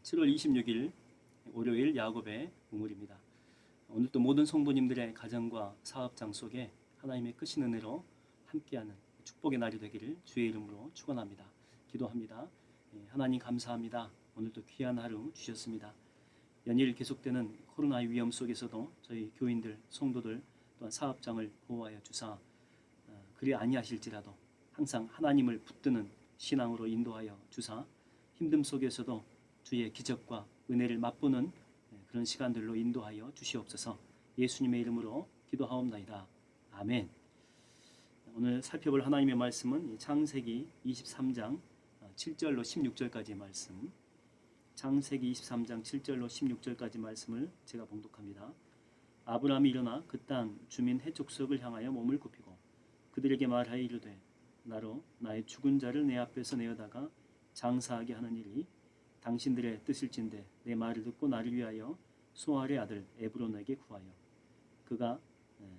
7월 26일 월요일 야곱의 우물입니다. 오늘도 모든 성도님들의 가정과 사업장 속에 하나님의 크신 은혜로 함께하는 축복의 날이 되기를 주의 이름으로 축원합니다. 기도합니다. 하나님 감사합니다. 오늘도 귀한 하루 주셨습니다. 연일 계속되는 코로나의 위험 속에서도 저희 교인들, 성도들 또한 사업장을 보호하여 주사 그리 아니하실지라도 항상 하나님을 붙드는 신앙으로 인도하여 주사 힘듦 속에서도 주의 기적과 은혜를 맛보는 그런 시간들로 인도하여 주시옵소서. 예수님의 이름으로 기도하옵나이다. 아멘. 오늘 살펴볼 하나님의 말씀은 창세기 23장 7절로 16절까지의 말씀, 창세기 23장 7절로 16절까지 말씀을 제가 봉독합니다. 아브라함이 일어나 그 땅 주민 헷 족속을 향하여 몸을 굽히고 그들에게 말하여 이르되 나로 나의 죽은 자를 내 앞에서 내어다가 장사하게 하는 일이 당신들의 뜻일진데 내 말을 듣고 나를 위하여 소알의 아들 에브론에게 구하여 그가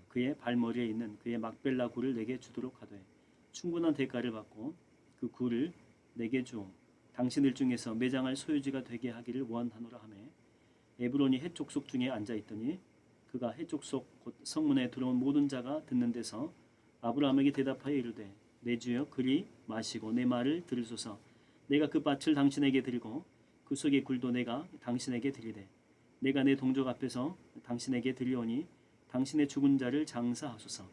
그의 발머리에 있는 그의 막벨라 굴을 내게 주도록 하되 충분한 대가를 받고 그 굴을 내게 주어 당신들 중에서 매장할 소유지가 되게 하기를 원하노라 하매 에브론이 헷 족속 중에 앉아 있더니 그가 헷 족속 곧 성문에 들어온 모든 자가 듣는 데서 아브라함에게 대답하여 이르되 내 주여 그리 마시고 내 말을 들으소서. 내가 그 밭을 당신에게 드리고 그 속의 굴도 내가 당신에게 드리되 내가 내 동족 앞에서 당신에게 드리오니 당신의 죽은 자를 장사하소서.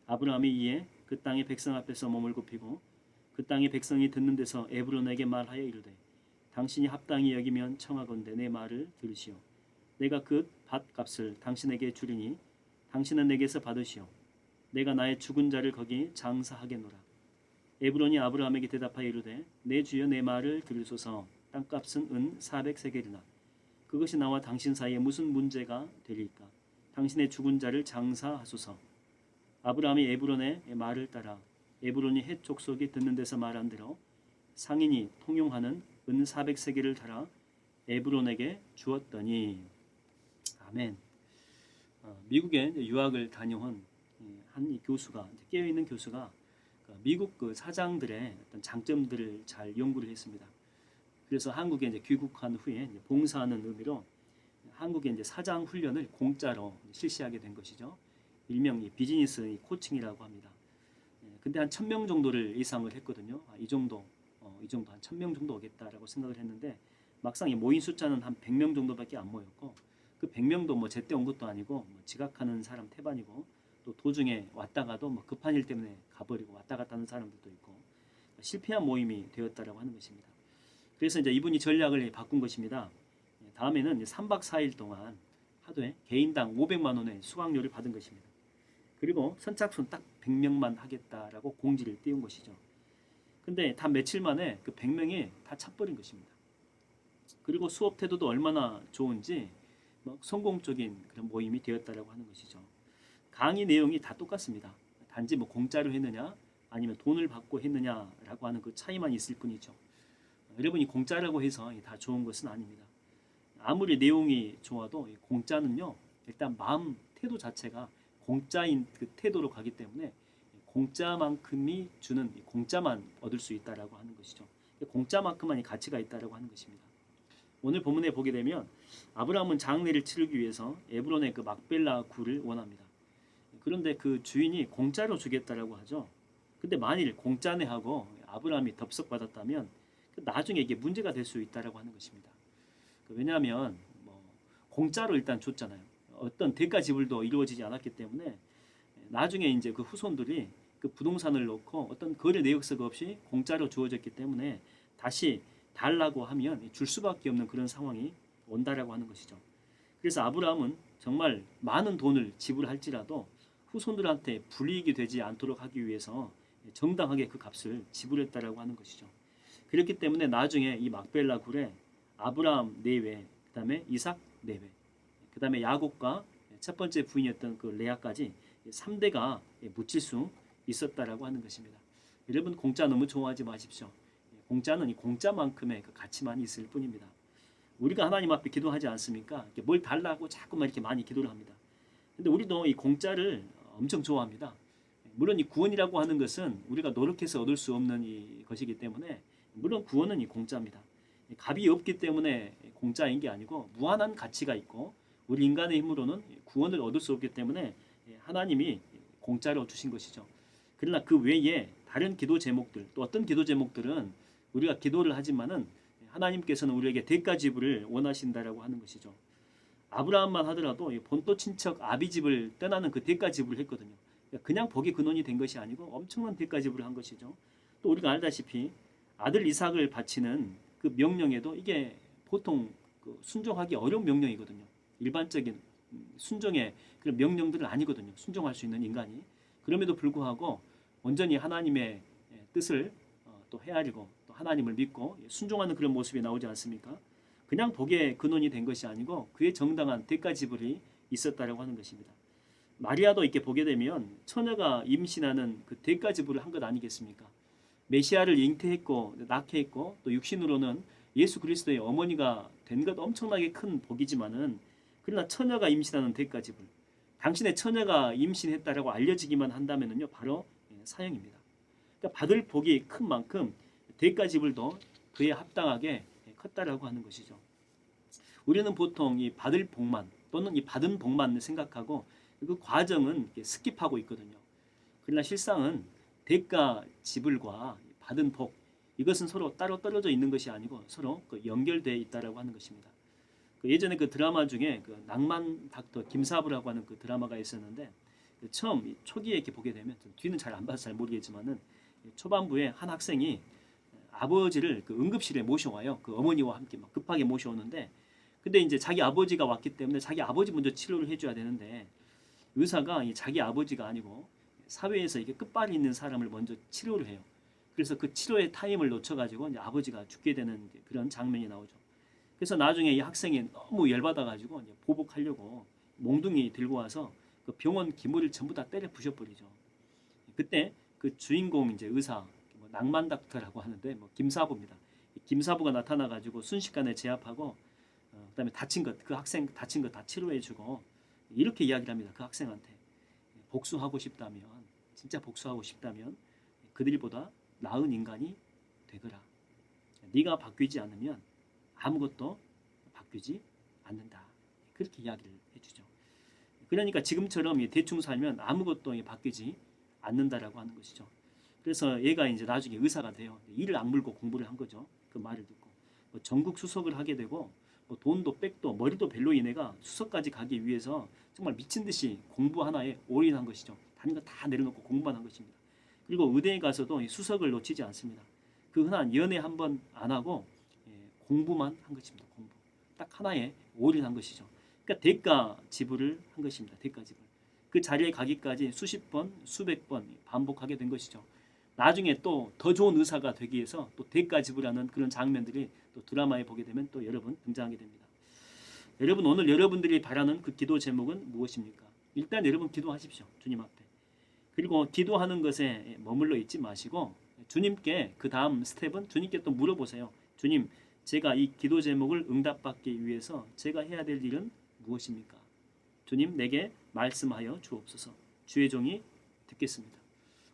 아브라함이 이에 그 땅의 백성 앞에서 몸을 굽히고 그 땅의 백성이 듣는 데서 에브론에게 말하여 이르되 당신이 합당히 여기면 청하건대 내 말을 들으시오. 내가 그 밭값을 당신에게 주리니 당신은 내게서 받으시오. 내가 나의 죽은 자를 거기 장사하겠노라. 에브론이 아브라함에게 대답하여 이르되 내 주여 내 말을 들으소서. 땅값은 은 400세겔이나 그것이 나와 당신 사이에 무슨 문제가 되리까? 당신의 죽은 자를 장사하소서. 아브라함이 에브론의 말을 따라 에브론이 헷 족속이 듣는 데서 말한 대로 상인이 통용하는 은 400세겔을 달아 에브론에게 주었더니. 아멘. 미국에 유학을 다녀온 한 교수가, 깨어있는 교수가 미국 그 사장들의 어떤 장점들을 잘 연구를 했습니다. 그래서 한국에 이제 귀국한 후에 이제 봉사하는 의미로 한국의 이제 사장 훈련을 공짜로 실시하게 된 것이죠. 일명 비즈니스 코칭이라고 합니다. 근데 한 1000명 정도를 예상을 했거든요. 이 정도 한 1000명 정도 오겠다라고 생각을 했는데 막상 모인 숫자는 한 100명 정도밖에 안 모였고 그 100명도 뭐 제때 온 것도 아니고 지각하는 사람 태반이고 또 도중에 왔다가도 뭐 급한 일 때문에 가버리고 왔다 갔다 하는 사람들도 있고 실패한 모임이 되었다라고 하는 것입니다. 그래서 이제 이분이 전략을 바꾼 것입니다. 다음에는 3박 4일 동안 하루에 개인당 500만 원의 수강료를 받은 것입니다. 그리고 선착순 딱 100명만 하겠다라고 공지를 띄운 것이죠. 근데 다 며칠 만에 그 100명이 다 차버린 것입니다. 그리고 수업 태도도 얼마나 좋은지 성공적인 그런 모임이 되었다라고 하는 것이죠. 강의 내용이 다 똑같습니다. 단지 공짜로 했느냐 아니면 돈을 받고 했느냐라고 하는 그 차이만 있을 뿐이죠. 여러분이 공짜라고 해서 다 좋은 것은 아닙니다. 아무리 내용이 좋아도 공짜는요 일단 마음 태도 자체가 공짜인 그 태도로 가기 때문에 공짜만큼이 주는 공짜만 얻을 수 있다라고 하는 것이죠. 공짜만큼만이 가치가 있다라고 하는 것입니다. 오늘 본문에 보게 되면 아브라함은 장례를 치르기 위해서 에브론의 그 막벨라 굴을 원합니다. 그런데 그 주인이 공짜로 주겠다라고 하죠. 근데 만일 공짜네 하고 아브라함이 덥석 받았다면 나중에 이게 문제가 될 수 있다라고 하는 것입니다. 왜냐하면 공짜로 일단 줬잖아요. 어떤 대가 지불도 이루어지지 않았기 때문에 나중에 이제 그 후손들이 그 부동산을 놓고 어떤 거래 내역서가 없이 공짜로 주어졌기 때문에 다시 달라고 하면 줄 수밖에 없는 그런 상황이 온다라고 하는 것이죠. 그래서 아브라함은 정말 많은 돈을 지불할지라도 후손들한테 불이익이 되지 않도록 하기 위해서 정당하게 그 값을 지불했다라고 하는 것이죠. 그렇기 때문에 나중에 이 막벨라 굴에 아브라함 내외, 그 다음에 이삭 내외, 그 다음에 야곱과 첫 번째 부인이었던 그 레아까지 3대가 묻힐 수 있었다라고 하는 것입니다. 여러분 공짜 너무 좋아하지 마십시오. 공짜는 이 공짜만큼의 그 가치만 있을 뿐입니다. 우리가 하나님 앞에 기도하지 않습니까? 뭘 달라고 자꾸만 이렇게 많이 기도를 합니다. 근데 우리도 이 공짜를 엄청 좋아합니다. 물론 이 구원이라고 하는 것은 우리가 노력해서 얻을 수 없는 이 것이기 때문에 물론 구원은 이 공짜입니다. 값이 없기 때문에 공짜인 게 아니고 무한한 가치가 있고 우리 인간의 힘으로는 구원을 얻을 수 없기 때문에 하나님이 공짜로 주신 것이죠. 그러나 그 외에 다른 기도 제목들, 또 어떤 기도 제목들은 우리가 기도를 하지만은 하나님께서는 우리에게 대가 지불을 원하신다라고 하는 것이죠. 아브라함만 하더라도 본토 친척 아비집을 떠나는 그 대가 지불을 했거든요. 그냥 복이 근원이 된 것이 아니고 엄청난 대가 지불을 한 것이죠. 또 우리가 알다시피 아들 이삭을 바치는 그 명령에도 이게 보통 순종하기 어려운 명령이거든요. 일반적인 순종의 그런 명령들은 아니거든요. 순종할 수 있는 인간이. 그럼에도 불구하고 온전히 하나님의 뜻을 또 헤아리고 또 하나님을 믿고 순종하는 그런 모습이 나오지 않습니까? 그냥 복의 근원이 된 것이 아니고 그의 정당한 대가 지불이 있었다라고 하는 것입니다. 마리아도 이렇게 보게 되면 처녀가 임신하는 그 대가 지불을 한 것 아니겠습니까? 메시아를 잉태했고 낳게 했고 또 육신으로는 예수 그리스도의 어머니가 된 것 엄청나게 큰 복이지만은 그러나 처녀가 임신하는 대가 지불, 당신의 처녀가 임신했다라고 알려지기만 한다면은요 바로 사형입니다. 그러니까 받을 복이 큰 만큼 대가 지불도 그에 합당하게 컸다라고 하는 것이죠. 우리는 보통 이 받을 복만 또는 이 받은 복만 생각하고 그 과정은 스킵하고 있거든요. 그러나 실상은 대가 지불과 받은 복 이것은 서로 따로 떨어져 있는 것이 아니고 서로 연결되어 있다라고 하는 것입니다. 예전에 그 드라마 중에 그 낭만 닥터 김사부라고 하는 그 드라마가 있었는데 처음 초기에 이렇게 보게 되면 뒤는 잘 안 봐서 잘 모르겠지만은 초반부에 한 학생이 아버지를 그 응급실에 모셔와요. 그 어머니와 함께 막 급하게 모셔오는데 근데 이제 자기 아버지가 왔기 때문에 자기 아버지 먼저 치료를 해줘야 되는데 의사가 자기 아버지가 아니고 사회에서 이게 끝발이 있는 사람을 먼저 치료를 해요. 그래서 그 치료의 타임을 놓쳐가지고 이제 아버지가 죽게 되는 그런 장면이 나오죠. 그래서 나중에 이 학생이 너무 열받아가지고 이제 보복하려고 몽둥이 들고 와서 그 병원 기물을 전부 다 때려 부셔버리죠. 그때 그 주인공 이제 의사 낭만 닥터라고 하는데 김사부입니다. 김사부가 나타나가지고 순식간에 제압하고 그다음에 다친 것, 그 학생 다친 것 다 치료해주고 이렇게 이야기를 합니다. 그 학생한테 복수하고 싶다면 진짜 복수하고 싶다면 그들보다 나은 인간이 되거라. 네가 바뀌지 않으면 아무것도 바뀌지 않는다. 그렇게 이야기를 해주죠. 그러니까 지금처럼 대충 살면 아무것도 바뀌지 않는다라고 하는 것이죠. 그래서 얘가 이제 나중에 의사가 돼요. 이를 악물고 공부를 한 거죠. 그 말을 듣고 전국 수석을 하게 되고 돈도 백도 머리도 별로 이내가 수석까지 가기 위해서 정말 미친 듯이 공부 하나에 올인한 것이죠. 다른 거 다 내려놓고 공부만 한 것입니다. 그리고 의대에 가서도 수석을 놓치지 않습니다. 그 흔한 연애 한 번 안 하고 공부만 한 것입니다. 공부. 딱 하나에 올인한 것이죠. 그러니까 대가 지불을 한 것입니다. 대가 지불. 그 자리에 가기까지 수십 번, 수백 번 반복하게 된 것이죠. 나중에 또 더 좋은 의사가 되기 위해서 또 대가 지불하는 그런 장면들이 또 드라마에 보게 되면 또 여러분 등장하게 됩니다. 여러분 오늘 여러분들이 바라는 그 기도 제목은 무엇입니까? 일단 여러분 기도하십시오. 주님 앞에. 그리고 기도하는 것에 머물러 있지 마시고 주님께 그 다음 스텝은 주님께 또 물어보세요. 주님, 제가 이 기도 제목을 응답받기 위해서 제가 해야 될 일은 무엇입니까? 주님, 내게 말씀하여 주옵소서. 주의 종이 듣겠습니다.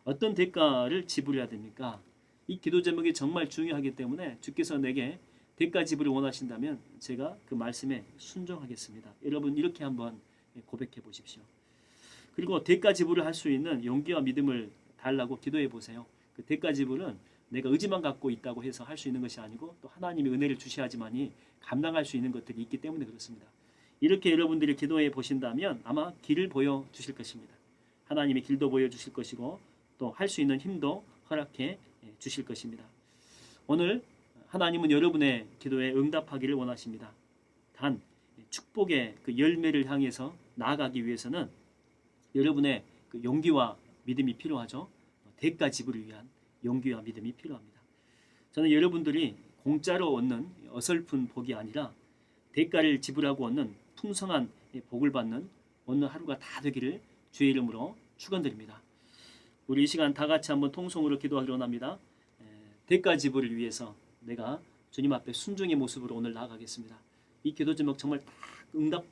어떤 대가를 지불해야 됩니까? 이 기도 제목이 정말 중요하기 때문에 주께서 내게 대가 지불을 원하신다면 제가 그 말씀에 순종하겠습니다. 여러분 이렇게 한번 고백해 보십시오. 그리고 대가 지불을 할 수 있는 용기와 믿음을 달라고 기도해 보세요. 그 대가 지불은 내가 의지만 갖고 있다고 해서 할 수 있는 것이 아니고 또 하나님이 은혜를 주셔야지만이 감당할 수 있는 것들이 있기 때문에 그렇습니다. 이렇게 여러분들이 기도해 보신다면 아마 길을 보여주실 것입니다. 하나님의 길도 보여주실 것이고 또 할 수 있는 힘도 허락해 주실 것입니다. 오늘 하나님은 여러분의 기도에 응답하기를 원하십니다. 단 축복의 그 열매를 향해서 나아가기 위해서는 여러분의 그 용기와 믿음이 필요하죠. 대가 지불을 위한 용기와 믿음이 필요합니다. 저는 여러분들이 공짜로 얻는 어설픈 복이 아니라 대가를 지불하고 얻는 풍성한 복을 받는 오늘 하루가 다 되기를 주의 이름으로 축원드립니다. 우리 이 시간 다 같이 한번 통성으로 기도하기로 합니다. 대가 지불을 위해서 내가 주님 앞에 순종의 모습으로 오늘 나아가겠습니다. 이 기도 제목 정말 딱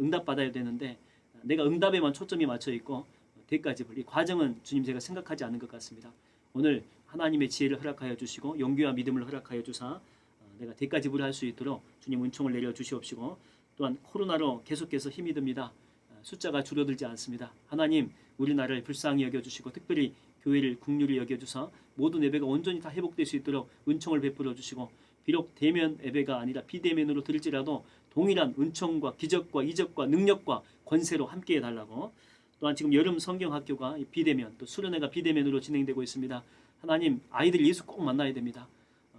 응답받아야 되는데 내가 응답에만 초점이 맞춰 있고 대가 지불 이 과정은 주님 제가 생각하지 않는 것 같습니다. 오늘 하나님의 지혜를 허락하여 주시고 용기와 믿음을 허락하여 주사 내가 대가 지불할 수 있도록 주님 은총을 내려 주시옵시고, 또한 코로나로 계속해서 힘이 듭니다. 숫자가 줄어들지 않습니다. 하나님 우리나라를 불쌍히 여겨주시고 특별히 교회를 긍휼히 여겨주사 모든 예배가 온전히 다 회복될 수 있도록 은총을 베풀어 주시고, 비록 대면 예배가 아니라 비대면으로 들을지라도 동일한 은총과 기적과 이적과 능력과 권세로 함께 해달라고. 또한 지금 여름 성경학교가 비대면, 또 수련회가 비대면으로 진행되고 있습니다. 하나님 아이들이 예수 꼭 만나야 됩니다.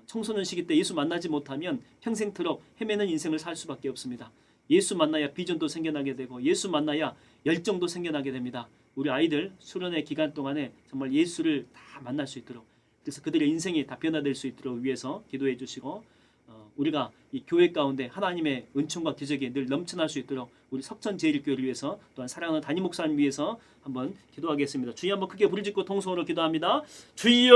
청소년 시기 때 예수 만나지 못하면 평생토록 헤매는 인생을 살 수밖에 없습니다. 예수 만나야 비전도 생겨나게 되고 예수 만나야 열정도 생겨나게 됩니다. 우리 아이들 수련회 기간 동안에 정말 예수를 다 만날 수 있도록, 그래서 그들의 인생이 다 변화될 수 있도록 위해서 기도해 주시고, 우리가 이 교회 가운데 하나님의 은총과 기적이 늘 넘쳐날 수 있도록 우리 석천제일교회를 위해서, 또한 사랑하는 담임 목사님 위해서 한번 기도하겠습니다. 주여 한번 크게 부르짖고 통성으로 기도합니다. 주여!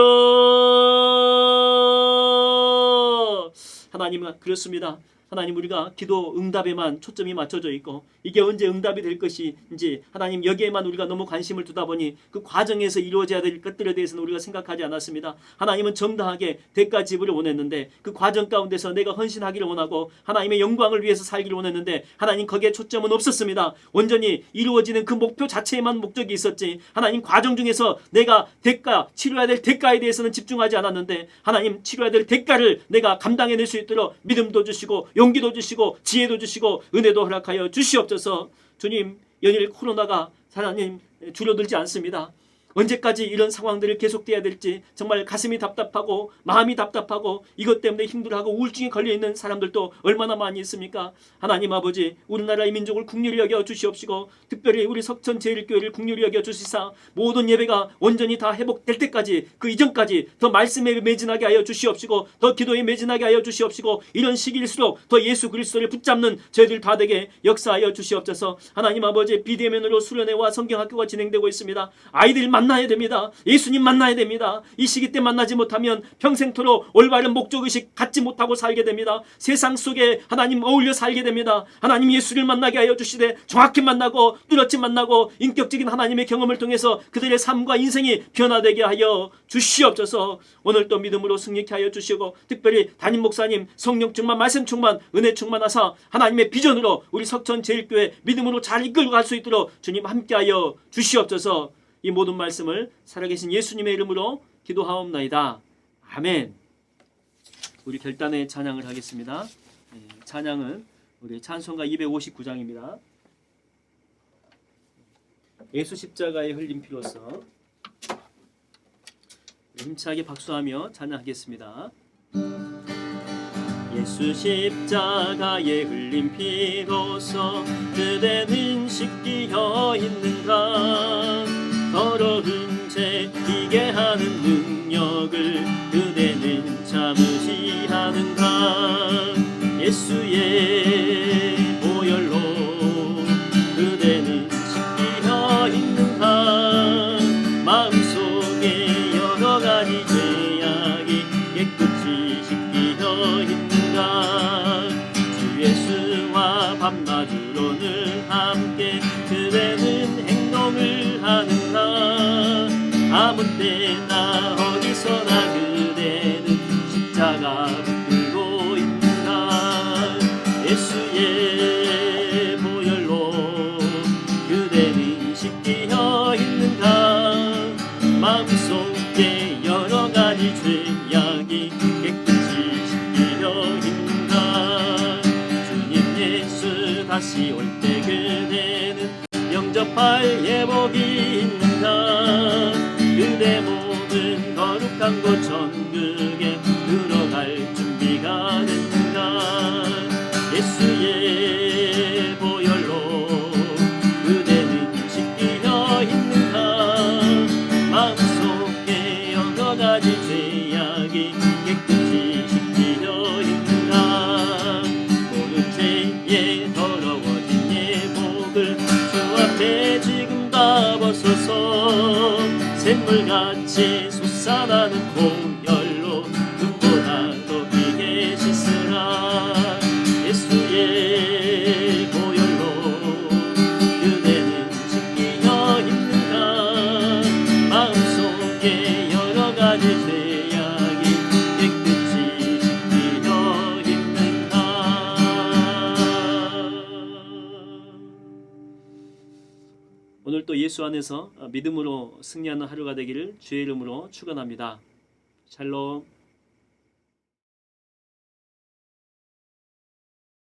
하나님 그렇습니다. 하나님 우리가 기도 응답에만 초점이 맞춰져 있고 이게 언제 응답이 될 것인지 하나님 여기에만 우리가 너무 관심을 두다 보니 그 과정에서 이루어져야 될 것들에 대해서는 우리가 생각하지 않았습니다. 하나님은 정당하게 대가 지불을 원했는데 그 과정 가운데서 내가 헌신하기를 원하고 하나님의 영광을 위해서 살기를 원했는데 하나님 거기에 초점은 없었습니다. 온전히 이루어지는 그 목표 자체에만 목적이 있었지 하나님 과정 중에서 내가 대가 치료해야 될 대가에 대해서는 집중하지 않았는데 하나님 치료해야 될 대가를 내가 감당해낼 수 있도록 믿음도 주시고 용기도 주시고 지혜도 주시고 은혜도 허락하여 주시옵소서. 주님 연일 코로나가 하나님 줄어들지 않습니다. 언제까지 이런 상황들이 계속돼야 될지 정말 가슴이 답답하고 마음이 답답하고 이것 때문에 힘들어하고 우울증에 걸려있는 사람들도 얼마나 많이 있습니까? 하나님 아버지 우리나라의 민족을 긍휼히 여겨 주시옵시고 특별히 우리 석천제일교회를 긍휼히 여겨 주시사 모든 예배가 온전히 다 회복될 때까지 그 이전까지 더 말씀에 매진하게 하여 주시옵시고 더 기도에 매진하게 하여 주시옵시고 이런 시기일수록 더 예수 그리스도를 붙잡는 저희들 다 되게 역사하여 주시옵소서. 하나님 아버지 비대면으로 수련회와 성경학교가 진행되고 있습니다. 아이들 만나야 됩니다. 예수님 만나야 됩니다. 이 시기 때 만나지 못하면 평생토록 올바른 목적의식 갖지 못하고 살게 됩니다. 세상 속에 하나님 어울려 살게 됩니다. 하나님 예수를 만나게 하여 주시되 정확히 만나고 뚜렷이 만나고 인격적인 하나님의 경험을 통해서 그들의 삶과 인생이 변화되게 하여 주시옵소서. 오늘 또 믿음으로 승리케 하여 주시고 특별히 담임 목사님 성령 충만 말씀 충만 은혜 충만하사 하나님의 비전으로 우리 석천제일교회 믿음으로 잘 이끌고 갈 수 있도록 주님 함께하여 주시옵소서. 이 모든 말씀을 살아계신 예수님의 이름으로 기도하옵나이다. 아멘. 우리 결단의 찬양을 하겠습니다. 찬양은 우리 찬송가 259장입니다. 예수 십자가에 흘린 피로써. 힘차게 박수하며 찬양하겠습니다. 예수 십자가에 흘린 피로써 그대는 씻기어 있는가. 더러운 죄 이게 하는 능력을 그대는 참으시 하는가. 예수의 보혈로 그대는 씻기어 있는가. 마음속에 여러 가지 죄악이 깨끗이 씻기어 있는가. 주 예수와 밤낮으로 늘 함께 그대는 행동을 하는가. 아무 때나 어디서나 그대는 십자가 붙들고 있는가. 예수의 보혈로 그대는 씻기어 있는가. 마음속에 여러 가지 죄악이 깨끗이 씻기어 있는가. 주님 예수 다시 올 때 그대는 영접할 예복이 있는가. 그대 몸은 거룩한 곳 천국에 들어갈 준비가 됐는가. 예수의 보혈로 그대는 씻기어 있는가. 마음속에 여러 가지 죄악이 깨끗이 씻기어 있는가. 모든 죄에 더러워진 예복을 주 앞에 지금 다 벗어서 샘물같이 솟아나는 보혈로 눈보다 더 크게 씻으라. 예수의 보혈로 그대는 씻기어 있는가. 마음속에 여러 가지 죄악이 깨끗이 씻기어 오늘 또 예수 안에서 믿음으로 승리하는 하루가 되기를 주의 이름으로 축원합니다. 샬롬.